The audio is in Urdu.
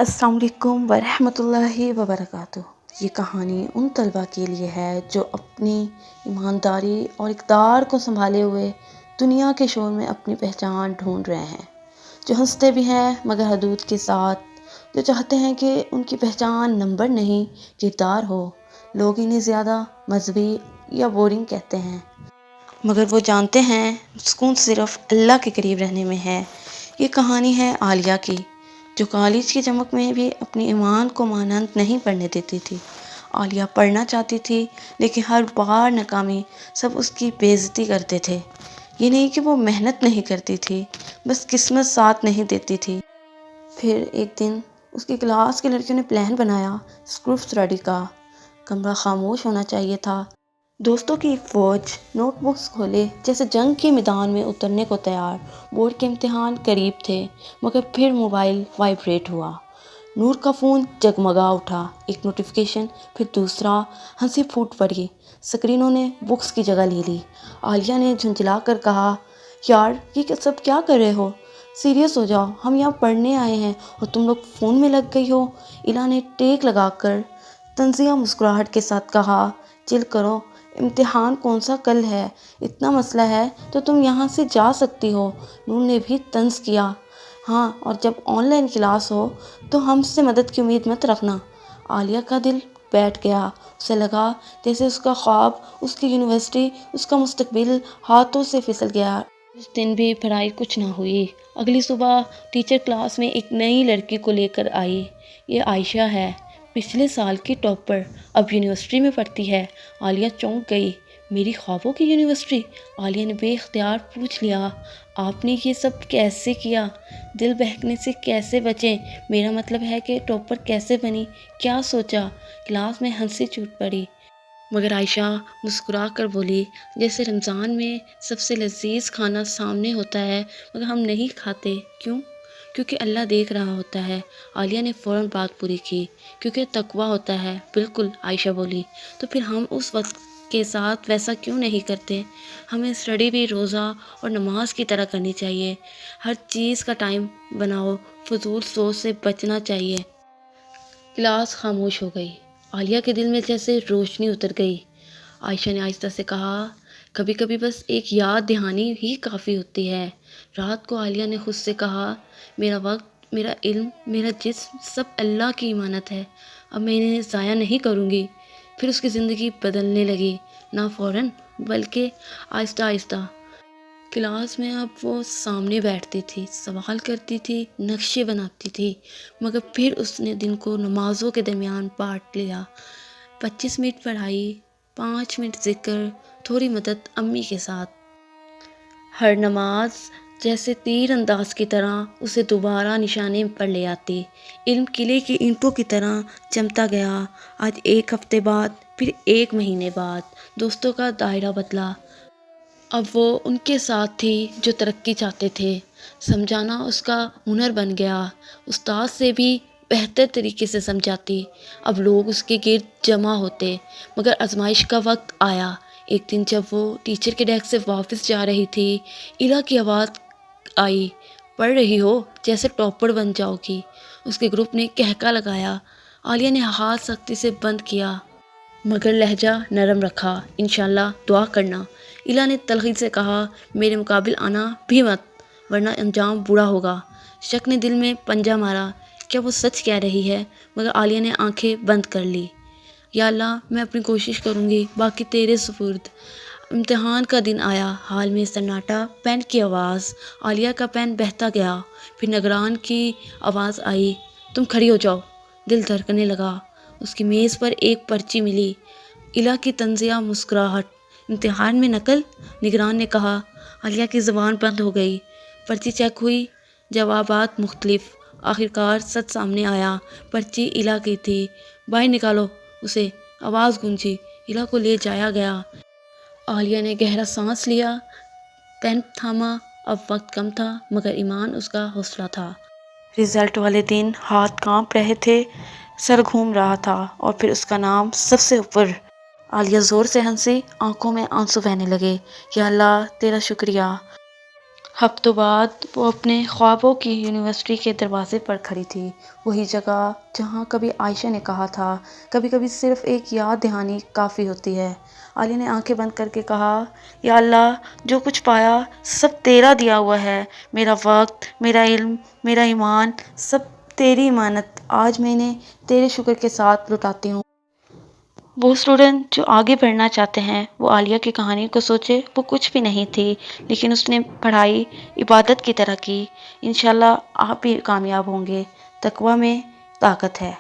السلام علیکم ورحمۃ اللہ وبرکاتہ۔ یہ کہانی ان طلباء کے لیے ہے جو اپنی ایمانداری اور اقدار کو سنبھالے ہوئے دنیا کے شور میں اپنی پہچان ڈھونڈ رہے ہیں، جو ہنستے بھی ہیں مگر حدود کے ساتھ، جو چاہتے ہیں کہ ان کی پہچان نمبر نہیں کردار ہو۔ لوگ انہیں زیادہ مذہبی یا بورنگ کہتے ہیں، مگر وہ جانتے ہیں سکون صرف اللہ کے قریب رہنے میں ہے۔ یہ کہانی ہے عالیہ کی، جو کالج کی چمک میں بھی اپنی ایمان کو مانند نہیں پڑھنے دیتی تھی۔ عالیہ پڑھنا چاہتی تھی لیکن ہر بار ناکامی سب اس کی بے عزتی کرتے تھے۔ یہ نہیں کہ وہ محنت نہیں کرتی تھی، بس قسمت ساتھ نہیں دیتی تھی۔ پھر ایک دن اس کی کلاس کے لڑکیوں نے پلان بنایا گروپ اسٹڈی کا۔ کمرہ خاموش ہونا چاہیے تھا۔ دوستوں کی فوج نوٹ بکس کھولے جیسے جنگ کے میدان میں اترنے کو تیار۔ بورڈ کے امتحان قریب تھے مگر پھر موبائل وائبریٹ ہوا۔ نور کا فون جگمگا اٹھا، ایک نوٹیفیکیشن پھر دوسرا، ہنسی پھوٹ پڑی۔ اسکرینوں نے بکس کی جگہ لے لی۔ عالیہ نے جھنجھلا کر کہا، یار یہ سب کیا کر رہے ہو؟ سیریس ہو جاؤ، ہم یہاں پڑھنے آئے ہیں اور تم لوگ فون میں لگ گئی ہو۔ الہ نے ٹیک لگا کر طنزیہ مسکراہٹ کے ساتھ کہا، چل کرو، امتحان کون سا کل ہے، اتنا مسئلہ ہے تو تم یہاں سے جا سکتی ہو۔ نور نے بھی طنز کیا، ہاں اور جب آن لائن کلاس ہو تو ہم سے مدد کی امید مت رکھنا۔ عالیہ کا دل بیٹھ گیا، اسے لگا جیسے اس کا خواب، اس کی یونیورسٹی، اس کا مستقبل ہاتھوں سے پھسل گیا۔ اس دن بھی پڑھائی کچھ نہ ہوئی۔ اگلی صبح ٹیچر کلاس میں ایک نئی لڑکی کو لے کر آئی۔ یہ عائشہ ہے، پچھلے سال کی ٹاپر، اب یونیورسٹی میں پڑھتی ہے۔ عالیہ چونک گئی، میری خوابوں کی یونیورسٹی؟ عالیہ نے بے اختیار پوچھ لیا، آپ نے یہ سب کیسے کیا؟ دل بہکنے سے کیسے بچیں؟ میرا مطلب ہے کہ ٹاپر کیسے بنی، کیا سوچا؟ کلاس میں ہنسی چھوٹ پڑی، مگر عائشہ مسکرا کر بولی، جیسے رمضان میں سب سے لذیذ کھانا سامنے ہوتا ہے مگر ہم نہیں کھاتے، کیوں؟ کیونکہ اللہ دیکھ رہا ہوتا ہے۔ عالیہ نے فوراً بات پوری کی، کیونکہ تقویٰ ہوتا ہے۔ بالکل، عائشہ بولی، تو پھر ہم اس وقت کے ساتھ ویسا کیوں نہیں کرتے؟ ہمیں اسٹڈی بھی روزہ اور نماز کی طرح کرنی چاہیے۔ ہر چیز کا ٹائم بناؤ، فضول سوچ سے بچنا چاہیے۔ کلاس خاموش ہو گئی۔ عالیہ کے دل میں جیسے روشنی اتر گئی۔ عائشہ نے آہستہ سے کہا، کبھی کبھی بس ایک یاد دہانی ہی کافی ہوتی ہے۔ رات کو عالیہ نے خود سے کہا، میرا وقت، میرا علم، میرا جسم سب اللہ کی امانت ہے، اب میں انہیں ضائع نہیں کروں گی۔ پھر اس کی زندگی بدلنے لگی، نہ فوراً بلکہ آہستہ آہستہ۔ کلاس میں اب وہ سامنے بیٹھتی تھی، سوال کرتی تھی، نقشے بناتی تھی، مگر پھر اس نے دن کو نمازوں کے درمیان بانٹ لیا۔ 25 منٹ پڑھائی، 5 منٹ ذکر، تھوڑی مدد امی کے ساتھ۔ ہر نماز جیسے تیر انداز کی طرح اسے دوبارہ نشانے پر لے آتی۔ علم قلعے کی اینٹوں کی طرح چمکتا گیا۔ آج ایک ہفتے بعد، پھر ایک مہینے بعد، دوستوں کا دائرہ بدلا۔ اب وہ ان کے ساتھ تھی جو ترقی چاہتے تھے۔ سمجھانا اس کا ہنر بن گیا۔ استاد سے بھی بہتر طریقے سے سمجھاتی۔ اب لوگ اس کے گرد جمع ہوتے، مگر آزمائش کا وقت آیا۔ ایک دن جب وہ ٹیچر کے ڈیسک سے واپس جا رہی تھی، الہ کی آواز آئی، پڑھ رہی ہو؟ جیسے ٹاپر بن جاؤ گی۔ اس کے گروپ نے کہکا لگایا۔ عالیہ نے ہاتھ سختی سے بند کیا مگر لہجہ نرم رکھا، انشاءاللہ دعا کرنا۔ الہ نے تلخی سے کہا، میرے مقابل آنا بھی مت، ورنہ انجام برا ہوگا۔ شک نے دل میں پنجہ مارا، کیا وہ سچ کہہ رہی ہے؟ مگر عالیہ نے آنکھیں بند کر لی۔ یا اللہ، میں اپنی کوشش کروں گی، باقی تیرے سپرد۔ امتحان کا دن آیا، ہال میں سناٹا، پین کی آواز، عالیہ کا پین بہتا گیا۔ پھر نگران کی آواز آئی، تم کھڑی ہو جاؤ۔ دل دھڑکنے لگا۔ اس کی میز پر ایک پرچی ملی، الہ کی طنزیہ مسکراہٹ، امتحان میں نقل؟ نگران نے کہا۔ عالیہ کی زبان بند ہو گئی۔ پرچی چیک ہوئی، جوابات مختلف۔ آخرکار سچ سامنے آیا، پرچی الہ کی تھی۔ باہر نکالو اسے، آواز گونجی۔ الہ کو لے جایا گیا۔ عالیہ نے گہرا سانس لیا، پین تھاما۔ اب وقت کم تھا مگر ایمان اس کا حوصلہ تھا۔ رزلٹ والے دن ہاتھ کانپ رہے تھے، سر گھوم رہا تھا، اور پھر اس کا نام سب سے اوپر۔ عالیہ زور سے ہنسی، آنکھوں میں آنسو بہنے لگے۔ یا اللہ، تیرا شکریہ۔ ہفتوں بعد وہ اپنے خوابوں کی یونیورسٹی کے دروازے پر کھڑی تھی، وہی جگہ جہاں کبھی عائشہ نے کہا تھا کبھی کبھی صرف ایک یاد دہانی کافی ہوتی ہے۔ عالیہ نے آنکھیں بند کر کے کہا، یا اللہ، جو کچھ پایا سب تیرا دیا ہوا ہے، میرا وقت، میرا علم، میرا ایمان، سب تیری امانت آج میں نے تیرے شکر کے ساتھ لٹاتی ہوں۔ وہ اسٹوڈنٹ جو آگے بڑھنا چاہتے ہیں وہ عالیہ کی کہانی کو سوچے، وہ کچھ بھی نہیں تھی لیکن اس نے پڑھائی عبادت کی طرح کی۔ انشاءاللہ آپ بھی کامیاب ہوں گے۔ تقویٰ میں طاقت ہے۔